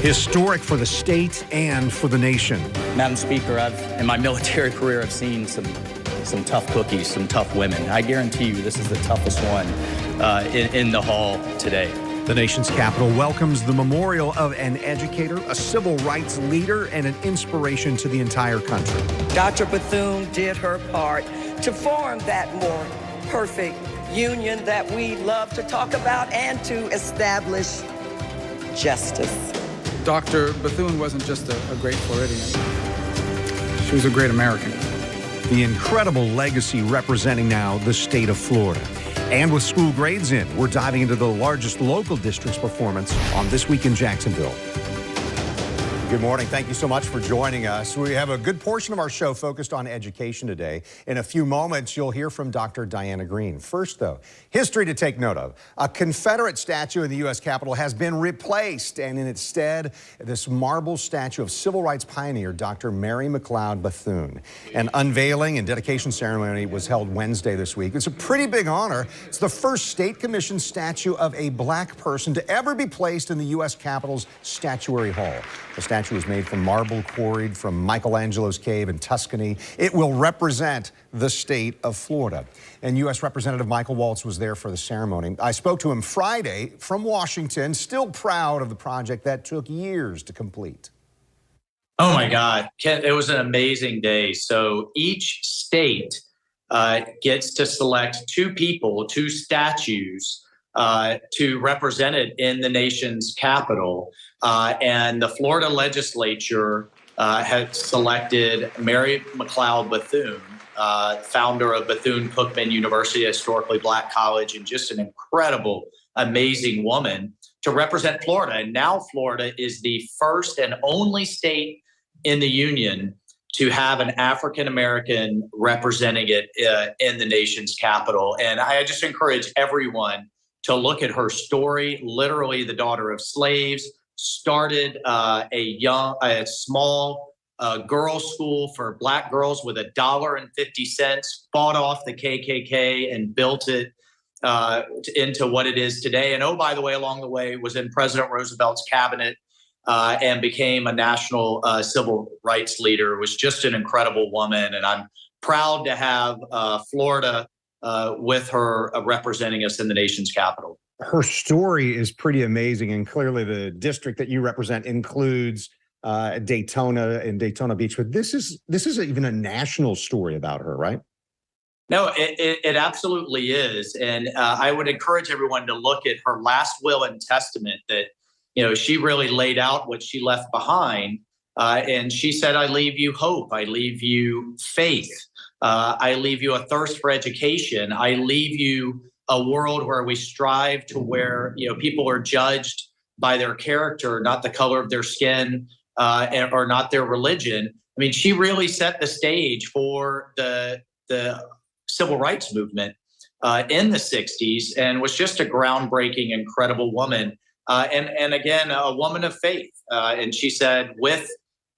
Historic for the state and for the nation. Madam Speaker, in my military career, I've seen some tough cookies, some tough women. I guarantee you this is the toughest one in the hall today. The nation's capital welcomes the memorial of an educator, a civil rights leader, and an inspiration to the entire country. Dr. Bethune did her part to form that more perfect union that we love to talk about and to establish justice. Dr. Bethune wasn't just a great Floridian. She was a great American. The incredible legacy representing now the state of Florida. And with school grades in, we're diving into the largest local district's performance on This Week in Jacksonville. Good morning. Thank you so much for joining us. We have a good portion of our show focused on education today. In a few moments, you'll hear from Dr. Diana Greene. First, though, history to take note of. A Confederate statue in the U.S. Capitol has been replaced, and in its stead, this marble statue of civil rights pioneer Dr. Mary McLeod Bethune. An unveiling and dedication ceremony was held Wednesday this week. It's a pretty big honor. It's the first state-commissioned statue of a black person to ever be placed in the U.S. Capitol's Statuary Hall. The statue was made from marble quarried from Michelangelo's cave in Tuscany. It will represent the state of Florida. And U.S. Representative Michael Waltz was there for the ceremony. I spoke to him Friday from Washington, still proud of the project that took years to complete. Oh, my God. It was an amazing day. So each state gets to select two people, two statues, to represent it in the nation's capital. And the Florida legislature had selected Mary McLeod Bethune, founder of Bethune-Cookman University, a historically black college, and just an incredible, amazing woman to represent Florida. And now Florida is the first and only state in the union to have an African-American representing it in the nation's capital. And I just encourage everyone to look at her story. Literally, the daughter of slaves, started a small girls' school for black girls with $1.50, fought off the KKK and built it into what it is today. And oh, by the way, along the way, was in President Roosevelt's cabinet and became a national civil rights leader. Was just an incredible woman, and I'm proud to have Florida with her representing us in the nation's capital. Her story is pretty amazing, and clearly the district that you represent includes Daytona and Daytona Beach. But this is even a national story about her, right? No, it absolutely is. And I would encourage everyone to look at her last will and testament that, she really laid out what she left behind. And she said, I leave you hope. I leave you faith. I leave you a thirst for education. I leave you a world where we strive to where, people are judged by their character, not the color of their skin, or not their religion. I mean, she really set the stage for the civil rights movement in the 60s and was just a groundbreaking, incredible woman. And again, a woman of faith. And she said, with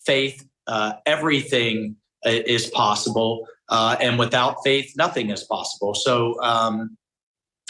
faith, everything is possible. And without faith, nothing is possible. So,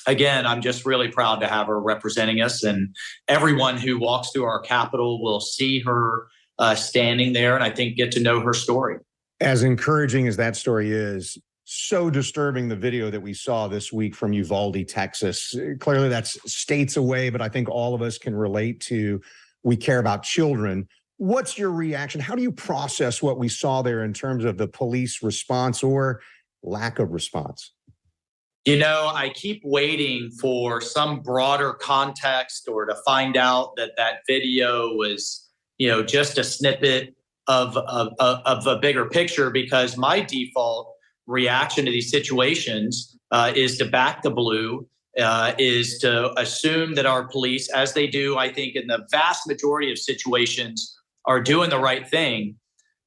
again, I'm just really proud to have her representing us. And everyone who walks through our Capitol will see her standing there and I think get to know her story. As encouraging as that story is, so disturbing the video that we saw this week from Uvalde, Texas. Clearly that's states away, but I think all of us can relate to, we care about children. What's your reaction? How do you process what we saw there in terms of the police response or lack of response? I keep waiting for some broader context or to find out that video was, just a snippet of a bigger picture, because my default reaction to these situations is to back the blue, is to assume that our police, as they do, I think in the vast majority of situations, are doing the right thing.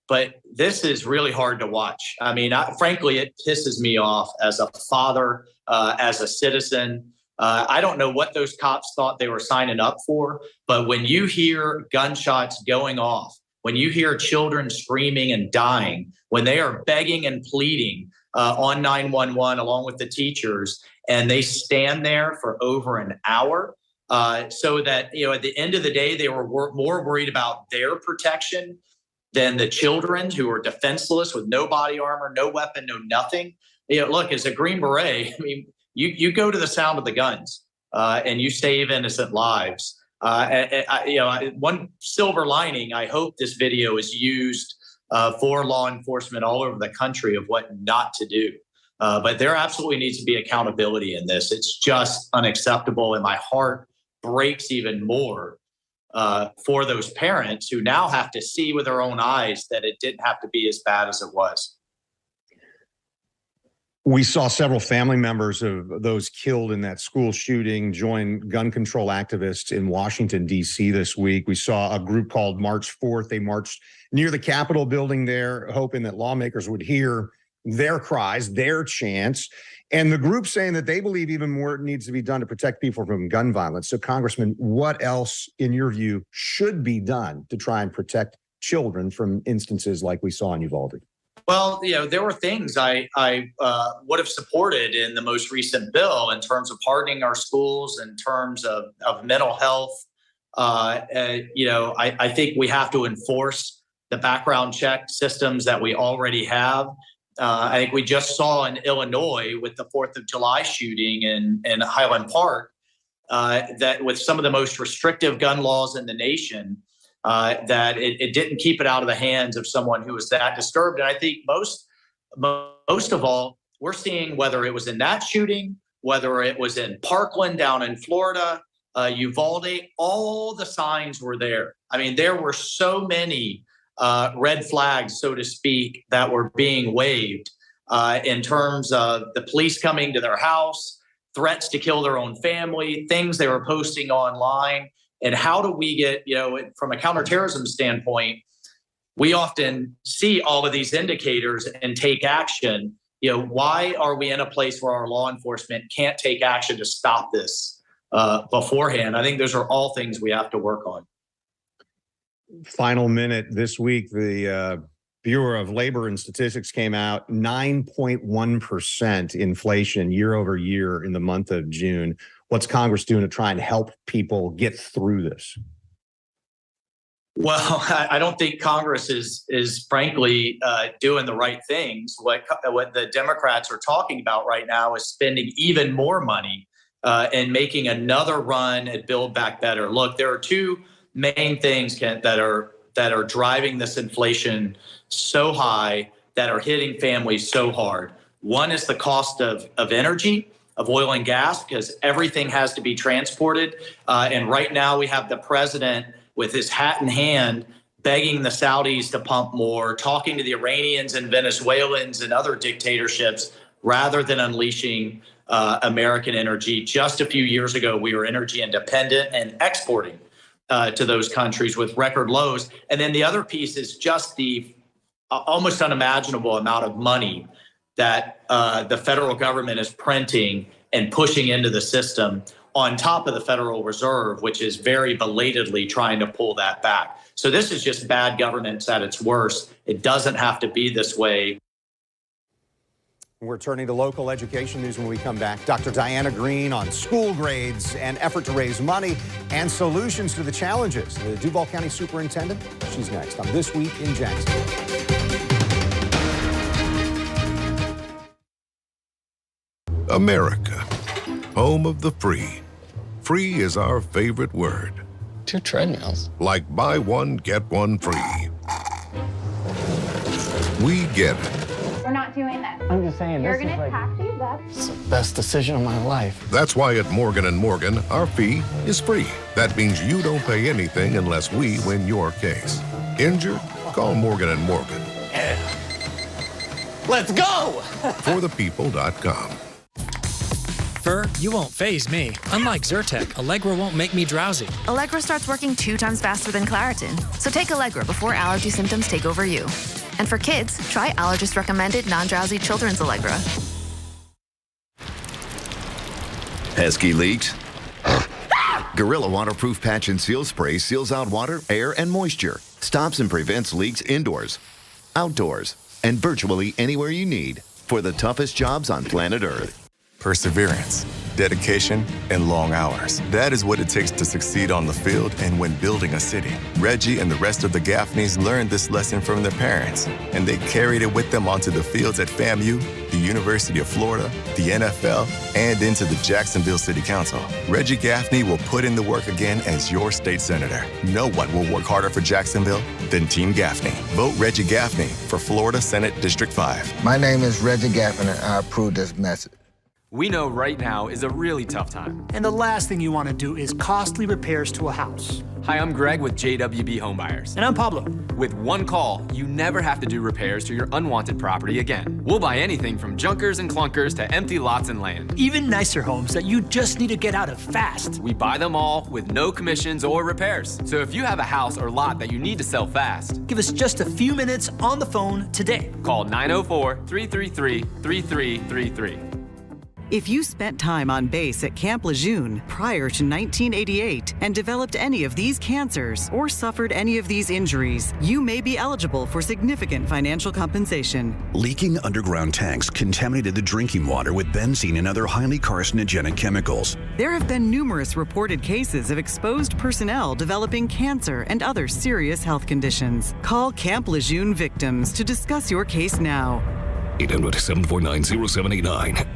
But this is really hard to watch. I mean, frankly, it pisses me off as a father, as a citizen. I don't know what those cops thought they were signing up for, but when you hear gunshots going off, when you hear children screaming and dying, when they are begging and pleading on 911 along with the teachers, and they stand there for over an hour, so that, at the end of the day, they were more worried about their protection than the children who are defenseless with no body armor, no weapon, no nothing. Look, as a Green Beret, I mean, you go to the sound of the guns and you save innocent lives. One silver lining, I hope this video is used for law enforcement all over the country of what not to do. But there absolutely needs to be accountability in this. It's just unacceptable, and my heart breaks even more for those parents who now have to see with their own eyes that it didn't have to be as bad as it was. We saw several family members of those killed in that school shooting join gun control activists in Washington, D.C. this week. We saw a group called March 4th. They marched near the Capitol building there, hoping that lawmakers would hear their cries, their chants. And the group saying that they believe even more needs to be done to protect people from gun violence. So, Congressman, what else, in your view, should be done to try and protect children from instances like we saw in Uvalde? Well, there were things I would have supported in the most recent bill in terms of hardening our schools, in terms of mental health. I think we have to enforce the background check systems that we already have. I think we just saw in Illinois with the 4th of July shooting in Highland Park that with some of the most restrictive gun laws in the nation, that it didn't keep it out of the hands of someone who was that disturbed. And I think most of all, we're seeing, whether it was in that shooting, whether it was in Parkland down in Florida, Uvalde, all the signs were there. I mean, there were so many red flags, so to speak, that were being waved in terms of the police coming to their house, threats to kill their own family, things they were posting online. And how do we get, from a counterterrorism standpoint, we often see all of these indicators and take action. Why are we in a place where our law enforcement can't take action to stop this beforehand? I think those are all things we have to work on. Final minute this week, the Bureau of Labor and Statistics came out 9.1% inflation year over year in the month of June. What's Congress doing to try and help people get through this? Well, I don't think Congress is frankly doing the right things. What the Democrats are talking about right now is spending even more money and making another run at Build Back Better. Look, there are two main things, Kent, that are driving this inflation so high, that are hitting families so hard. One is the cost of energy, of oil and gas, because everything has to be transported. And right now we have the president with his hat in hand begging the Saudis to pump more, talking to the Iranians and Venezuelans and other dictatorships rather than unleashing American energy. Just a few years ago, we were energy independent and exporting to those countries with record lows. And then the other piece is just the almost unimaginable amount of money that the federal government is printing and pushing into the system on top of the Federal Reserve, which is very belatedly trying to pull that back. So this is just bad governance at its worst. It doesn't have to be this way. We're turning to local education news when we come back. Dr. Diana Greene on school grades and effort to raise money and solutions to the challenges. The Duval County Superintendent, she's next on This Week in Jacksonville. America, home of the free. Free is our favorite word. 2 treadmills. Like buy one, get one free. We get it. We're not doing this. I'm just saying, You're gonna taxi? It's the best decision of my life. That's why at Morgan & Morgan, our fee is free. That means you don't pay anything unless we win your case. Injured? Call Morgan & Morgan. Yeah. Let's go! ForThePeople.com. Fur, you won't faze me. Unlike Zyrtec, Allegra won't make me drowsy. Allegra starts working 2 times faster than Claritin. So take Allegra before allergy symptoms take over you. And for kids, try allergist-recommended non-drowsy children's Allegra. Pesky leaks? Gorilla Waterproof Patch and Seal Spray seals out water, air, and moisture. Stops and prevents leaks indoors, outdoors, and virtually anywhere you need for the toughest jobs on planet Earth. Perseverance, dedication, and long hours. That is what it takes to succeed on the field and when building a city. Reggie and the rest of the Gaffneys learned this lesson from their parents, and they carried it with them onto the fields at FAMU, the University of Florida, the NFL, and into the Jacksonville City Council. Reggie Gaffney will put in the work again as your state senator. No one will work harder for Jacksonville than Team Gaffney. Vote Reggie Gaffney for Florida Senate District 5. My name is Reggie Gaffney, and I approve this message. We know right now is a really tough time. And the last thing you want to do is costly repairs to a house. Hi, I'm Greg with JWB Homebuyers. And I'm Pablo. With one call, you never have to do repairs to your unwanted property again. We'll buy anything from junkers and clunkers to empty lots and land. Even nicer homes that you just need to get out of fast. We buy them all with no commissions or repairs. So if you have a house or lot that you need to sell fast, give us just a few minutes on the phone today. Call 904-333-3333. If you spent time on base at Camp Lejeune prior to 1988 and developed any of these cancers or suffered any of these injuries, you may be eligible for significant financial compensation. Leaking underground tanks contaminated the drinking water with benzene and other highly carcinogenic chemicals. There have been numerous reported cases of exposed personnel developing cancer and other serious health conditions. Call Camp Lejeune victims to discuss your case now. 800-749-0789.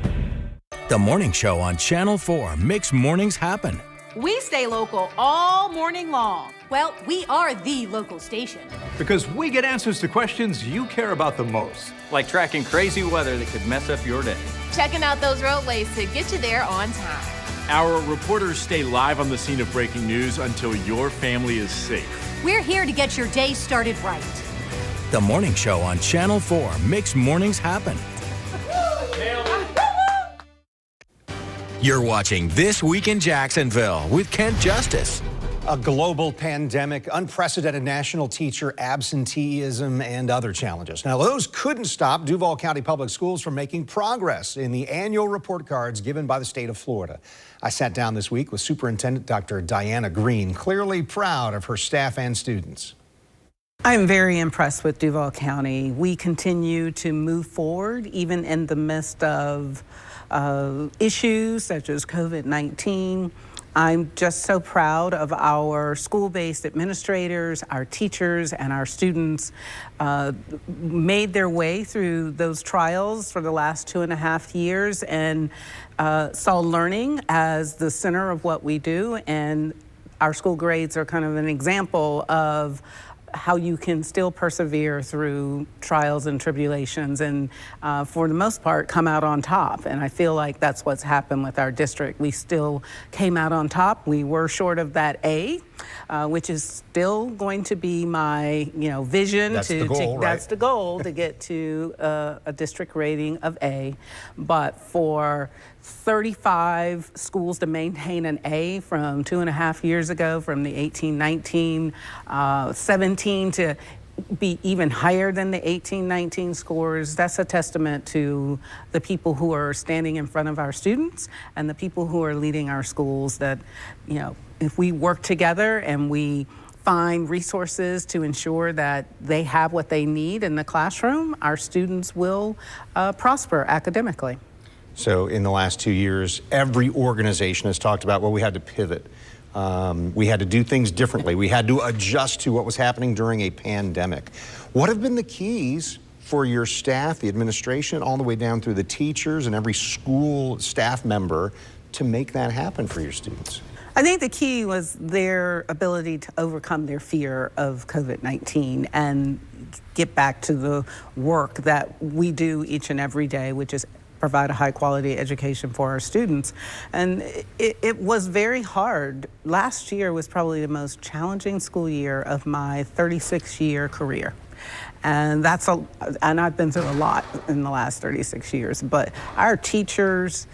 The Morning Show on Channel 4 makes mornings happen. We stay local all morning long. Well, we are the local station. Because we get answers to questions you care about the most. Like tracking crazy weather that could mess up your day. Checking out those roadways to get you there on time. Our reporters stay live on the scene of breaking news until your family is safe. We're here to get your day started right. The Morning Show on Channel 4 makes mornings happen. You're watching This Week in Jacksonville with Kent Justice. A global pandemic, unprecedented national teacher absenteeism, and other challenges. Now, those couldn't stop Duval County Public Schools from making progress in the annual report cards given by the state of Florida. I sat down this week with Superintendent Dr. Greene, clearly proud of her staff and students. I'm very impressed with Duval County. We continue to move forward, even in the midst of issues such as COVID-19. I'm just so proud of our school-based administrators, our teachers, and our students made their way through those trials for the last 2.5 years and saw learning as the center of what we do. And our school grades are kind of an example of how you can still persevere through trials and tribulations and for the most part come out on top. And I feel like that's what's happened with our district. We still came out on top. We were short of that A, which is still going to be my vision. That's the goal, right? That's the goal, to get to a district rating of A. But for 35 schools to maintain an A from 2.5 years ago, from the 18-19, 17 to be even higher than the 18-19 scores, that's a testament to the people who are standing in front of our students and the people who are leading our schools, that, if we work together and we find resources to ensure that they have what they need in the classroom, our students will prosper academically. So in the last 2 years, every organization has talked about, well, we had to pivot. We had to do things differently. We had to adjust to what was happening during a pandemic. What have been the keys for your staff, the administration, all the way down through the teachers and every school staff member to make that happen for your students? I think the key was their ability to overcome their fear of COVID-19 and get back to the work that we do each and every day, which is provide a high-quality education for our students. And it was very hard. Last year was probably the most challenging school year of my 36-year career. And I've been through a lot in the last 36 years, but our teachers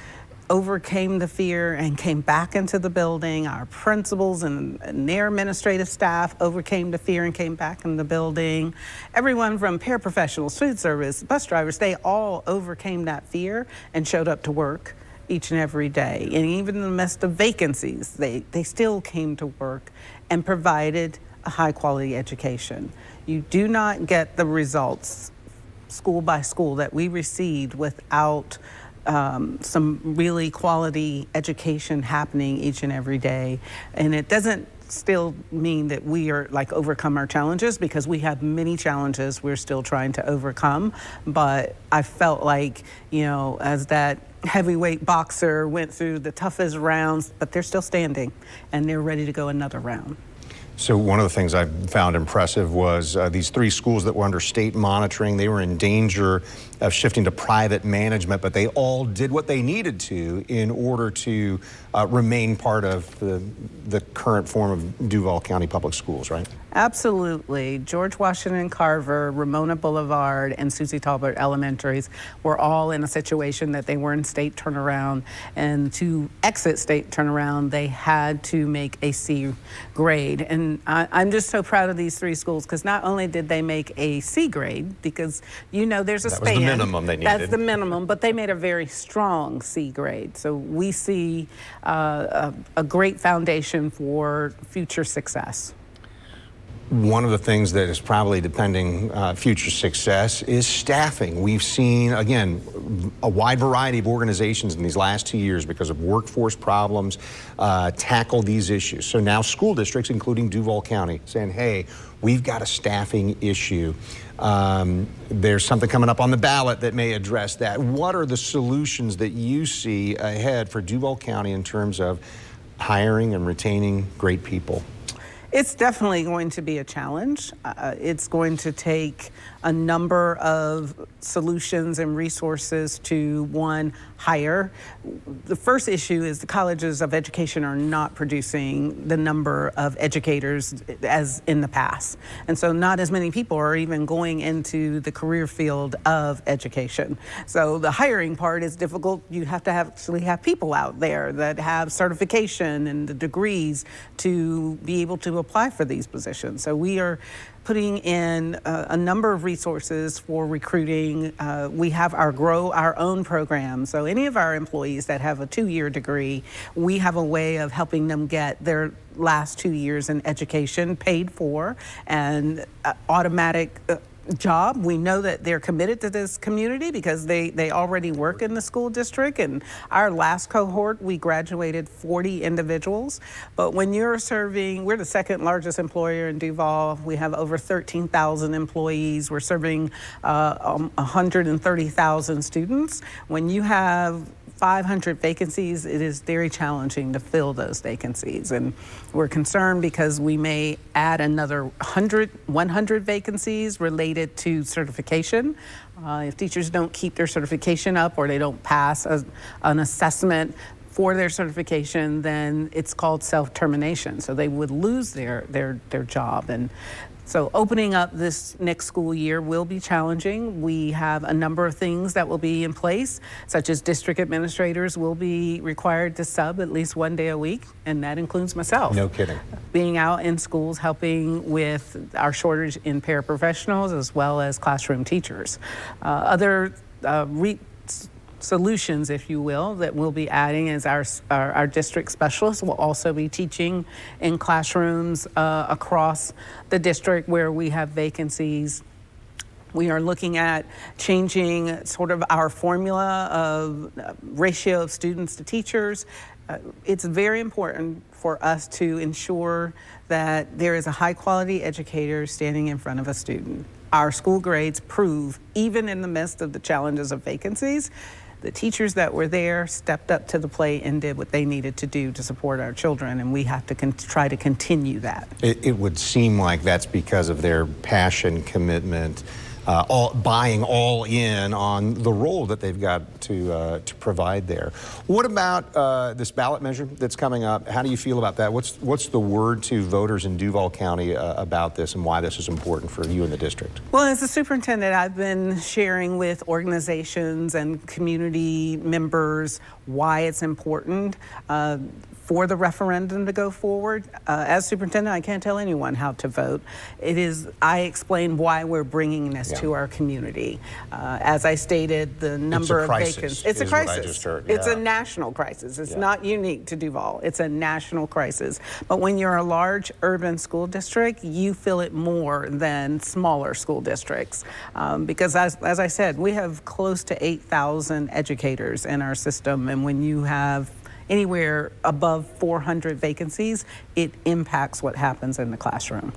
overcame the fear and came back into the building. Our principals and their administrative staff overcame the fear and came back in the building. Everyone from paraprofessionals, food service, bus drivers, they all overcame that fear and showed up to work each and every day. And even in the midst of vacancies, they still came to work and provided a high quality education. You do not get the results school by school that we received without some really quality education happening each and every day. And it doesn't still mean that we are like overcome our challenges, because we have many challenges we're still trying to overcome. But I felt like, you know, as that heavyweight boxer went through the toughest rounds, but they're still standing and they're ready to go another round. So one of the things I found impressive was these 3 schools that were under state monitoring. They were in danger of shifting to private management, but they all did what they needed to in order to remain part of the current form of Duval County Public Schools, right? Absolutely. George Washington Carver, Ramona Boulevard, and Susie Talbot Elementaries were all in a situation that they were in state turnaround, and to exit state turnaround, they had to make a C grade. And I'm just so proud of these 3 schools, because not only did they make a C grade, because you know there's a span. That was the minimum they needed. That's the minimum, but they made a very strong C grade. So we see a great foundation for future success. One of the things that is probably depending future success is staffing. We've seen, again, a wide variety of organizations in these last 2 years, because of workforce problems, tackle these issues. So now school districts, including Duval County, saying, hey, we've got a staffing issue. There's something coming up on the ballot that may address that. What are the solutions that you see ahead for Duval County in terms of hiring and retaining great people? It's definitely going to be a challenge. It's going to take a number of solutions and resources to, one, hire. The first issue is the colleges of education are not producing the number of educators as in the past. And so not as many people are even going into the career field of education. So the hiring part is difficult. You have to actually have people out there that have certification and the degrees to be able to apply for these positions. So we are putting in a number of resources for recruiting. We have our Grow Our Own program. So any of our employees that have a 2-year degree, we have a way of helping them get their last 2 years in education paid for and automatic job. We know that they're committed to this community because they already work in the school district. And our last cohort, we graduated 40 individuals. But when you're serving, we're the 2nd largest employer in Duval. We have over 13,000 employees. We're serving 130,000 students. When you have 500 vacancies, it is very challenging to fill those vacancies. And we're concerned because we may add another 100 vacancies related to certification. If teachers don't keep their certification up or they don't pass an assessment for their certification, then it's called self-termination. So they would lose their job. And so opening up this next school year will be challenging. We have a number of things that will be in place, such as district administrators will be required to sub at least 1 day a week, and that includes myself. No kidding. Being out in schools helping with our shortage in paraprofessionals as well as classroom teachers. Other solutions, if you will, that we'll be adding is our district specialists will also be teaching in classrooms across the district where we have vacancies. We are looking at changing sort of our formula of ratio of students to teachers. It's very important for us to ensure that there is a high quality educator standing in front of a student. Our school grades prove, even in the midst of the challenges of vacancies, the teachers that were there stepped up to the plate and did what they needed to do to support our children, and we have to try to continue that. It would seem like that's because of their passion, commitment, buying all in on the role that they've got to provide there. What about this ballot measure that's coming up? How do you feel about that? What's the word to voters in Duval County about this and why this is important for you and the district? Well, as a superintendent, I've been sharing with organizations and community members why it's important. for the referendum to go forward. As superintendent, I can't tell anyone how to vote. I explain why we're bringing this to our community. As I stated, the number of vacancies. It's a crisis. It's a national crisis. It's not unique to Duval. It's a national crisis. But when you're a large urban school district, you feel it more than smaller school districts. Because as I said, we have close to 8,000 educators in our system. And when you have anywhere above 400 vacancies, it impacts what happens in the classroom.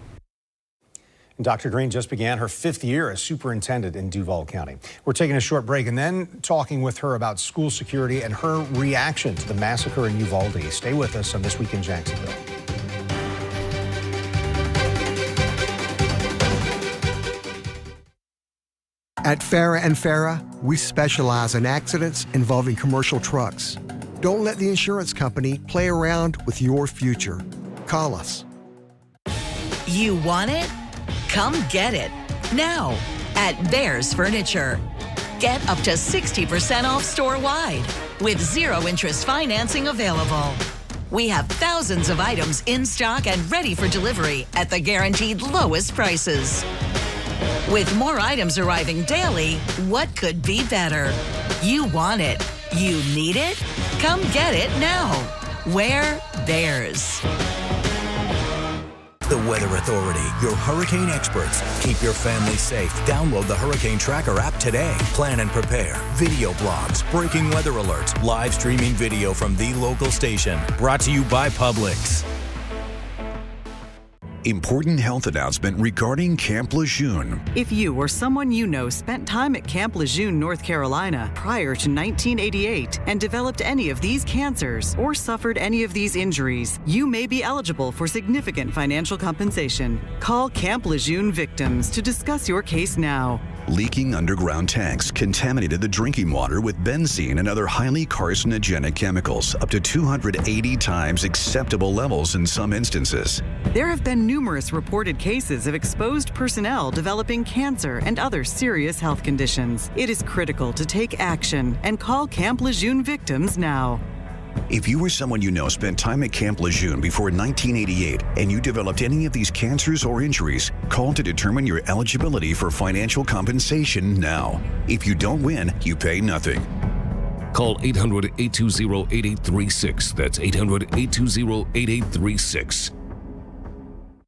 Dr. Greene just began her 5th year as superintendent in Duval County. We're taking a short break and then talking with her about school security and her reaction to the massacre in Uvalde. Stay with us on This Week in Jacksonville. At Farah & Farah, we specialize in accidents involving commercial trucks. Don't let the insurance company play around with your future. Call us. You want it? Come get it now at Bears Furniture. Get up to 60% off store-wide with zero interest financing available. We have thousands of items in stock and ready for delivery at the guaranteed lowest prices. With more items arriving daily, what could be better? You want it. You need it? Come get it now. Where Bears. The Weather Authority, your hurricane experts. Keep your family safe. Download the Hurricane Tracker app today. Plan and prepare. Video blogs, breaking weather alerts, live streaming video from the local station. Brought to you by Publix. Important health announcement regarding Camp Lejeune. If you or someone you know spent time at Camp Lejeune, North Carolina prior to 1988 and developed any of these cancers or suffered any of these injuries, you may be eligible for significant financial compensation. Call Camp Lejeune victims to discuss your case now. Leaking underground tanks contaminated the drinking water with benzene and other highly carcinogenic chemicals, up to 280 times acceptable levels in some instances. There have been numerous reported cases of exposed personnel developing cancer and other serious health conditions. It is critical to take action and call Camp Lejeune victims now. If you or someone you know spent time at Camp Lejeune before 1988 and you developed any of these cancers or injuries, call to determine your eligibility for financial compensation now. If you don't win, you pay nothing. Call 800-820-8836. That's 800-820-8836.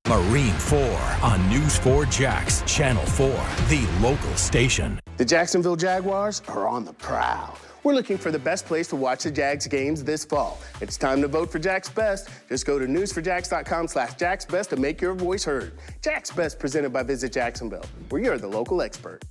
Marine 4 on News 4 Jax, Channel 4, the local station. The Jacksonville Jaguars are on the prowl. We're looking for the best place to watch the Jags games this fall. It's time to vote for Jack's Best. Just go to newsforjax.com/JacksBest to make your voice heard. Jack's Best presented by Visit Jacksonville, where you're the local expert.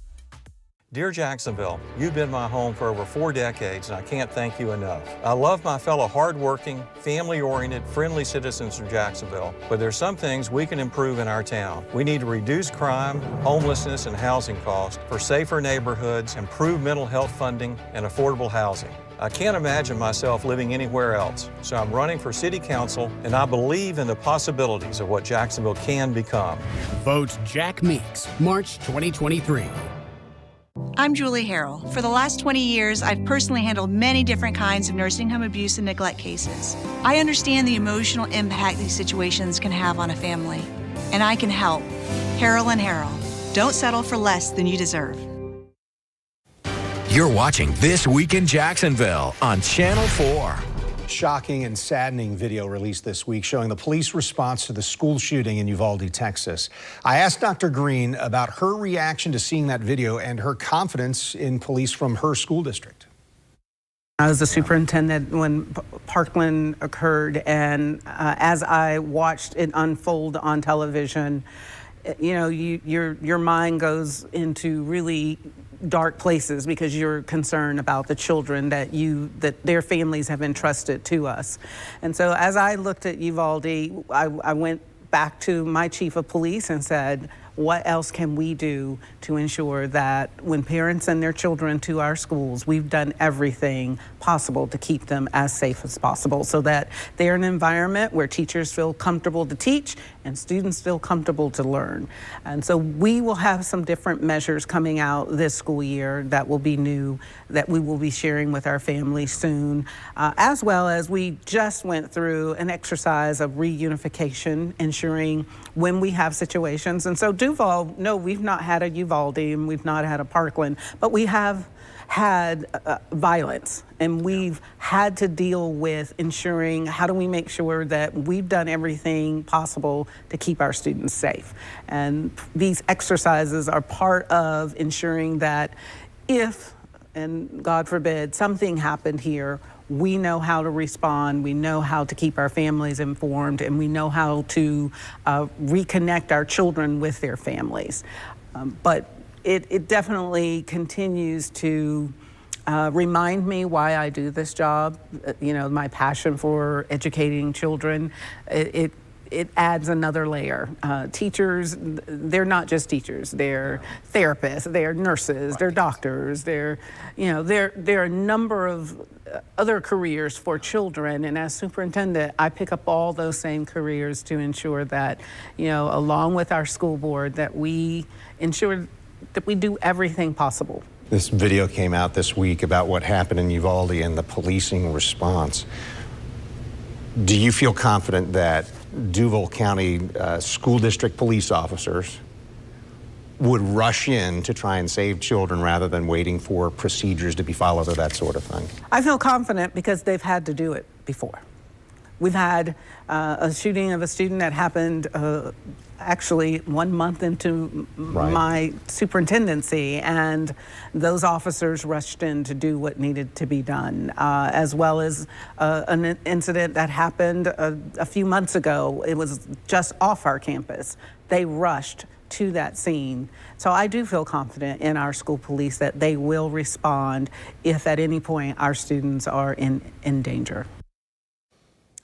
Dear Jacksonville, you've been my home for over 4 decades, and I can't thank you enough. I love my fellow hardworking, family-oriented, friendly citizens from Jacksonville, but there's some things we can improve in our town. We need to reduce crime, homelessness, and housing costs, for safer neighborhoods, improved mental health funding, and affordable housing. I can't imagine myself living anywhere else, so I'm running for City Council, and I believe in the possibilities of what Jacksonville can become. Vote Jack Meeks, March 2023. I'm Julie Harrell. For the last 20 years, I've personally handled many different kinds of nursing home abuse and neglect cases. I understand the emotional impact these situations can have on a family, and I can help. Harrell and Harrell. Don't settle for less than you deserve. You're watching This Week in Jacksonville on Channel 4. Shocking and saddening video released this week showing the police response to the school shooting in Uvalde, Texas. I asked Dr. Greene about her reaction to seeing that video and her confidence in police from her school district. I was the superintendent when Parkland occurred, and as I watched it unfold on television, you know, your mind goes into really dark places because you're concerned about the children that their families have entrusted to us. And so as I looked at Uvalde, I went back to my chief of police and said, what else can we do to ensure that when parents send their children to our schools, we've done everything possible to keep them as safe as possible so that they're in an environment where teachers feel comfortable to teach and students feel comfortable to learn. And so we will have some different measures coming out this school year that will be new, that we will be sharing with our families soon, as well as we just went through an exercise of reunification, ensuring when we have situations. And so Duval, no, we've not had a Uvalde and we've not had a Parkland, but we have had violence, and we've had to deal with ensuring how do we make sure that we've done everything possible to keep our students safe. And these exercises are part of ensuring that if, and God forbid, something happened here, we know how to respond, we know how to keep our families informed, and we know how to reconnect our children with their families. But it definitely continues to remind me why I do this job. You know, my passion for educating children. It adds another layer. Teachers, they're not just teachers. They're therapists. They're nurses. They're doctors. They're, you know, there are a number of other careers for children. And as superintendent, I pick up all those same careers to ensure that, you know, along with our school board, that we ensure that we do everything possible. This video came out this week about what happened in Uvalde and the policing response. Do you feel confident that Duval County school district police officers would rush in to try and save children rather than waiting for procedures to be followed or that sort of thing? I feel confident because they've had to do it before. We've had a shooting of a student that happened actually 1 month into my superintendency, and those officers rushed in to do what needed to be done, as well as an incident that happened a few months ago. It was just off our campus. They rushed to that scene. So I do feel confident in our school police that they will respond if at any point our students are in danger.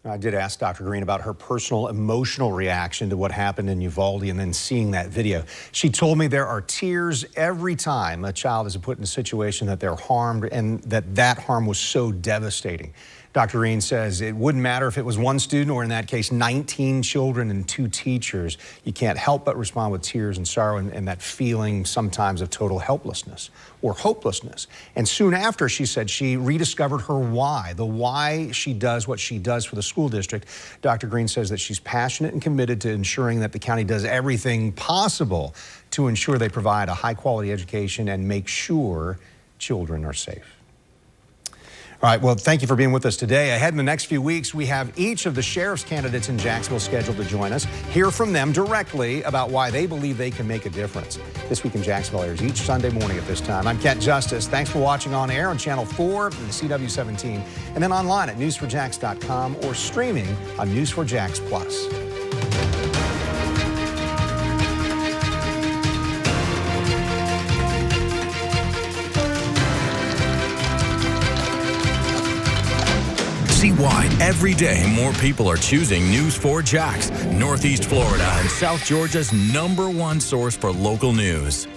I did ask Dr. Greene about her personal emotional reaction to what happened in Uvalde and then seeing that video. She told me there are tears every time a child is put in a situation that they're harmed and that harm was so devastating. Dr. Greene says it wouldn't matter if it was one student or in that case 19 children and 2 teachers. You can't help but respond with tears and sorrow and that feeling sometimes of total helplessness or hopelessness. And soon after, she said she rediscovered her why, the why she does what she does for the school district. Dr. Greene says that she's passionate and committed to ensuring that the county does everything possible to ensure they provide a high-quality education and make sure children are safe. All right, well, thank you for being with us today. Ahead in the next few weeks, we have each of the sheriff's candidates in Jacksonville scheduled to join us. Hear from them directly about why they believe they can make a difference. This Week in Jacksonville airs each Sunday morning at this time. I'm Kent Justice. Thanks for watching on air on Channel 4 and CW17, and then online at news4jax.com or streaming on News4Jax Plus. See why every day more people are choosing News4Jax, Northeast Florida and South Georgia's #1 source for local news.